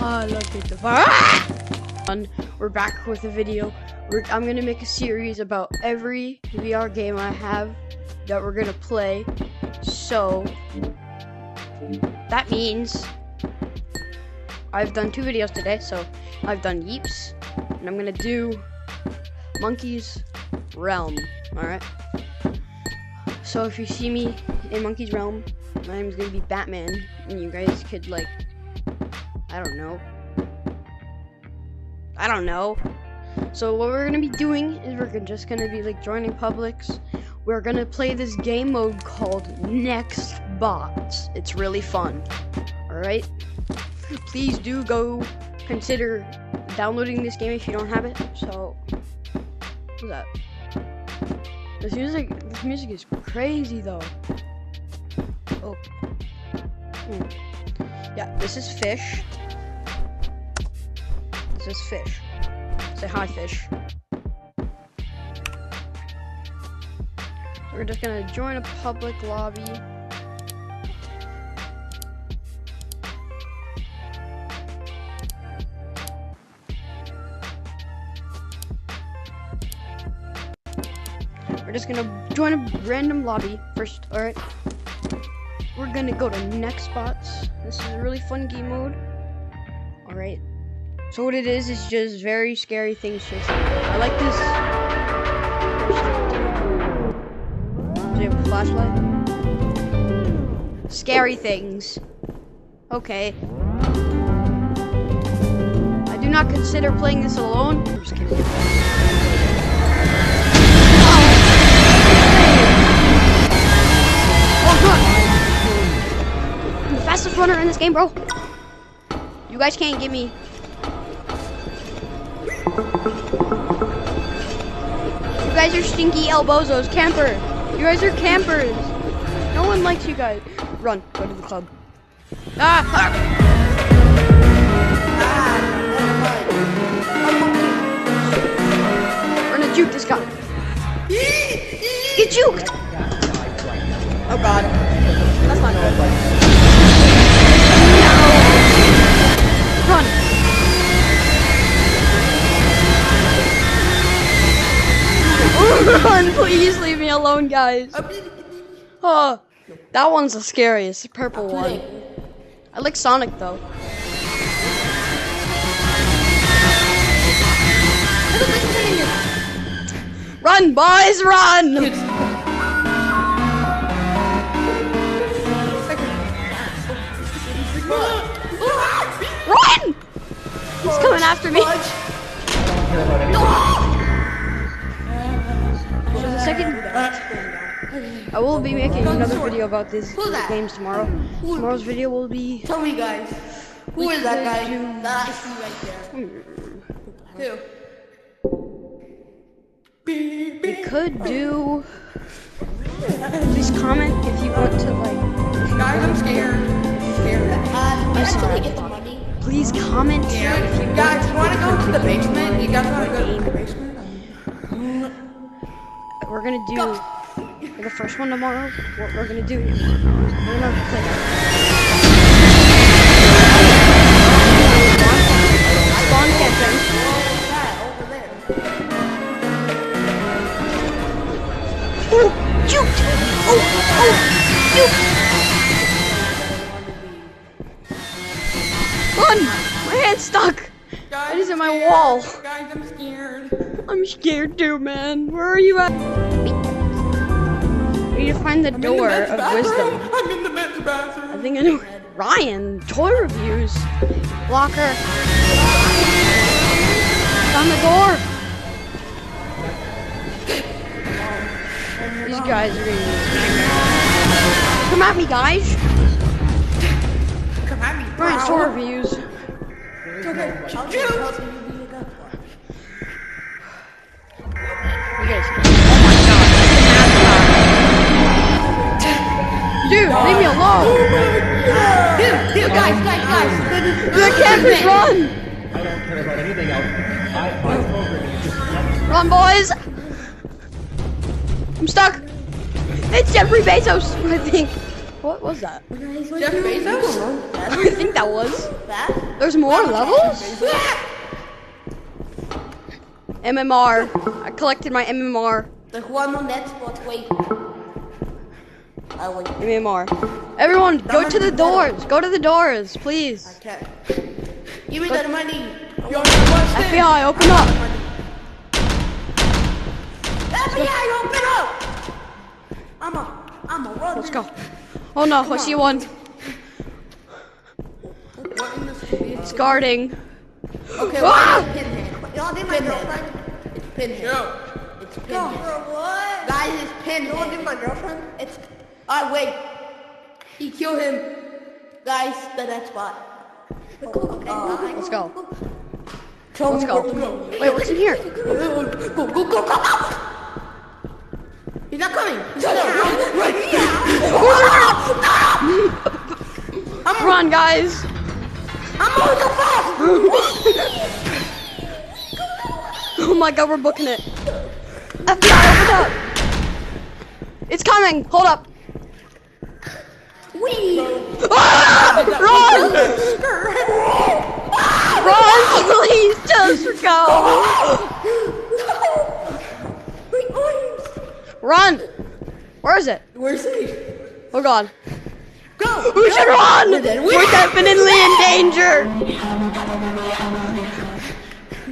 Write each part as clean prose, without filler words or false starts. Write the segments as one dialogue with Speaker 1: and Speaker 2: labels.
Speaker 1: Look at the We're back with a video. I'm gonna make a series about every VR game I have that we're gonna play. So that means I've done 2 videos today. So I've done Yeeps, and I'm gonna do Monkey's Realm. Alright. So if you see me in Monkey's Realm, my name's gonna be Batman, and you guys could like, I don't know. So what we're gonna be doing is we're just gonna be like joining publics. We're gonna play this game mode called Next Bots. It's really fun. Alright? Please do go consider downloading this game if you don't have it. So what's that? This music is crazy though. Oh. Yeah, this is Fish. This is Fish. Say hi, Fish. So we're just gonna join a public lobby. We're just gonna join a random lobby first. Alright. We're gonna go to Next Bots. This is a really fun game mode. Alright. So what it is just very scary things chasing me. I like this. Do you have a flashlight? Scary things. Okay. I do not consider playing this alone. I'm just kidding. Oh god! I'm the fastest runner in this game, bro. You guys can't get me. You guys are stinky elbozos, camper. You guys are campers. No one likes you guys. Run, go to the club. We're gonna juke this guy. Get juked! Oh god. That's not good. No. Run. Run, please leave me alone, guys. Oh, that one's the scariest, the purple one. I like Sonic though. Run, boys, run! Run! He's coming after me. I will be making another video about these games tomorrow. Tomorrow's video will be...
Speaker 2: Tell me, guys. Who is that guy? That I see right there. Who?
Speaker 1: We could do... Please comment if you want to, like...
Speaker 2: Guys, I'm scared. I'm scared. Get the money.
Speaker 1: Please comment if you
Speaker 2: guys, you want to go to the basement? You guys want to go to the basement?
Speaker 1: We're gonna do... For the first one tomorrow, what we're gonna do is we're gonna play spawn camping. Oh, juked! Oh, juked! Run! My hand's stuck! It is in my wall.
Speaker 2: Guys, I'm scared.
Speaker 1: I'm scared too, man. Where are you at? We need to find the door of wisdom.
Speaker 2: I'm in the men's bathroom.
Speaker 1: I think I know. Ryan, toy reviews. Blocker. On the door. These guys are gonna... Come at me, guys.
Speaker 2: Come at me.
Speaker 1: Ryan, toy reviews.
Speaker 2: Okay.
Speaker 1: You guys. Dude, leave me alone!
Speaker 2: Dude, guys.
Speaker 1: The campers, run!
Speaker 3: I don't care about anything else. My program is just...
Speaker 1: Run, boys! I'm stuck! It's Jeffrey Bezos, I think. What was that?
Speaker 2: Jeff Bezos?
Speaker 1: I think that was.
Speaker 2: That?
Speaker 1: There's more levels? MMR. I collected my MMR.
Speaker 2: The one on that spot, wait. I wait.
Speaker 1: MMR. Everyone, go to the doors. Go to the doors, please.
Speaker 2: Okay. Give me that money.
Speaker 1: FBI, open up.
Speaker 2: FBI, open up! I'm a run.
Speaker 1: Let's go. Oh no, I see one. It's guarding.
Speaker 2: Okay,
Speaker 1: Ah!
Speaker 2: well, Pinhead. Y'all did my girlfriend? It's Pinhead. It's Pinhead. What? Guys, it's Pinhead. Y'all did my girlfriend? It's... Alright, wait. He killed him. Guys, that spot.
Speaker 1: Let's go.
Speaker 2: Let's
Speaker 1: go. Wait, what's in here?
Speaker 2: Go. He's not coming. He's not coming.
Speaker 1: Run, guys.
Speaker 2: I'm moving so fast.
Speaker 1: Oh my god, we're booking it. FBI, open up. It's coming. Hold up. Ah! Run! Run, please, just go. Run. Where is it?
Speaker 2: Where's he?
Speaker 1: Oh god.
Speaker 2: Go!
Speaker 1: We should run! We're definitely in danger!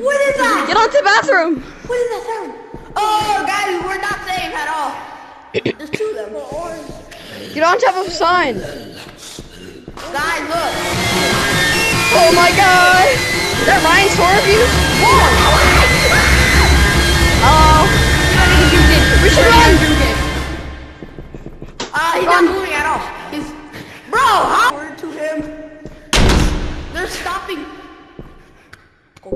Speaker 2: What is that?
Speaker 1: Get onto the bathroom!
Speaker 2: What is that sound? Oh, guys, we're not safe at all. There's two of them.
Speaker 1: Get on top of a sign!
Speaker 2: Guys, look.
Speaker 1: Oh my god! Is that Ryan's horror views? Oh. We should run!
Speaker 2: He's not moving at all. He's... Bro, how? Word to him. They're stopping. Go.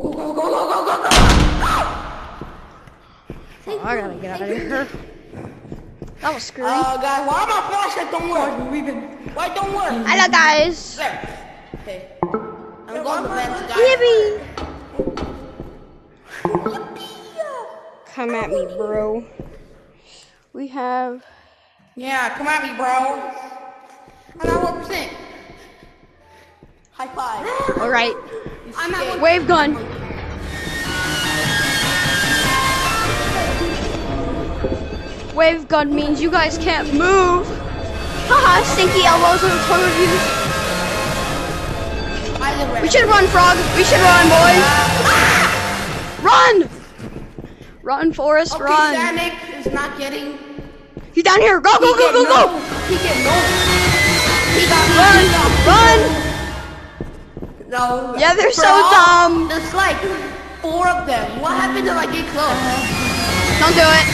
Speaker 1: Oh, I gotta get out of here. That was scary.
Speaker 2: Guys, why my flashlight don't work? Why it don't work?
Speaker 1: Hello, guys.
Speaker 2: There. Okay. I'm going to vents, guys.
Speaker 1: Yippee! Come at me, bro. We have...
Speaker 2: Yeah, come at me, bro. I'm at 1%. High five.
Speaker 1: Alright.
Speaker 2: I'm at 1%.
Speaker 1: Wave gun. Wave gun means you guys can't move. Haha, stinky elbows with toy reviews. We should run, Frog. We should run, boys. Run! Run, Forrest,
Speaker 2: Okay,
Speaker 1: run.
Speaker 2: Sonic is not getting...
Speaker 1: He's down here. Go.
Speaker 2: He get no. He got
Speaker 1: Run.
Speaker 2: No.
Speaker 1: Yeah, they're so
Speaker 2: Bro,
Speaker 1: dumb.
Speaker 2: There's like 4 of them. What happened if I get close?
Speaker 1: Don't do it.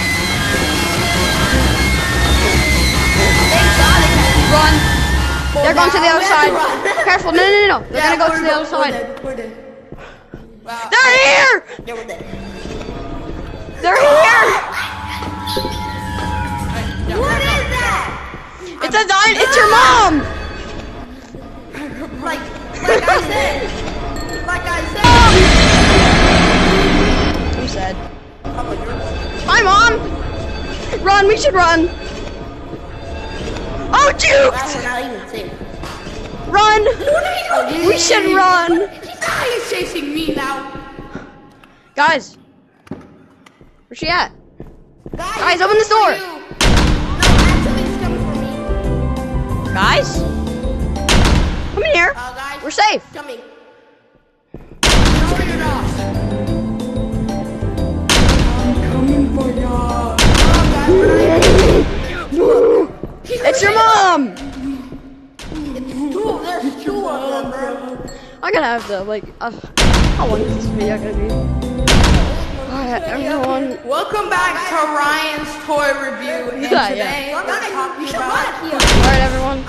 Speaker 2: Thank God it has
Speaker 1: Run. They're going to the other
Speaker 2: We have
Speaker 1: side.
Speaker 2: to run.
Speaker 1: Careful. No. They're gonna go to the other side.
Speaker 2: We're dead. Wow.
Speaker 1: They're here.
Speaker 2: Yeah, we're dead.
Speaker 1: They're here.
Speaker 2: What is that?
Speaker 1: It's a dime. It's your mom.
Speaker 2: Like I said.
Speaker 1: I'm sad. Hi, Mom. Run. We should run. Oh,
Speaker 2: That's
Speaker 1: juked.
Speaker 2: not even safe.
Speaker 1: Run. We should run.
Speaker 2: He's chasing me now.
Speaker 1: Guys. Where's she at?
Speaker 2: Guys,
Speaker 1: open this door.
Speaker 2: No, actually, he's coming for me.
Speaker 1: Guys. Come in here.
Speaker 2: Guys,
Speaker 1: We're safe.
Speaker 2: coming. Turn it off. I'm coming for y'all.
Speaker 1: It's your mom.
Speaker 2: There's 2 of them, bro.
Speaker 1: I'm gonna have to how long is this video gonna be? Alright, everyone.
Speaker 2: Welcome back to Ryan's toy review. And
Speaker 1: Yeah,
Speaker 2: today we're talking about
Speaker 1: Alright, everyone.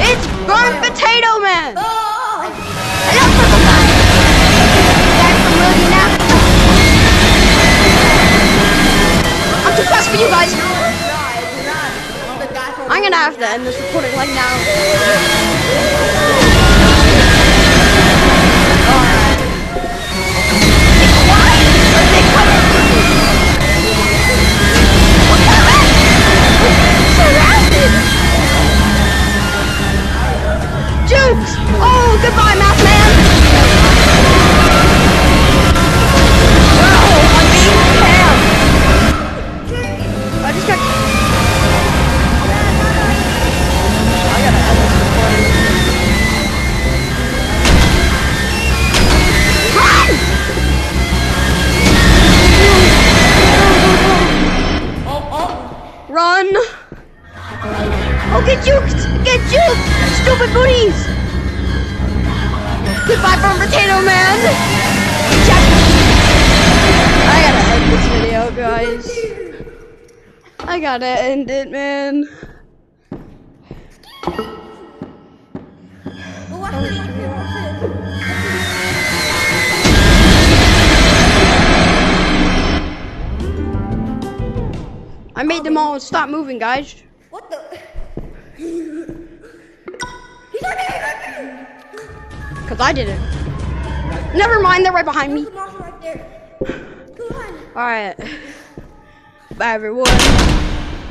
Speaker 1: It's Burnt Potato Man.
Speaker 2: Oh!
Speaker 1: Hello, Purple Guy. Guys, I'm really now. I'm too fast for you guys. I'm gonna have to end this recording like now. Alright. Surrounded! Get juked! Get juked! Stupid booties! Goodbye from Potato Man! Check. I gotta end this video, guys. I gotta end it, man. I made them all stop moving, guys.
Speaker 2: What the? He's on it!
Speaker 1: Cause I did it. Never mind, they're right behind me.
Speaker 2: There's a monster right there. Come on.
Speaker 1: Alright. Bye, everyone.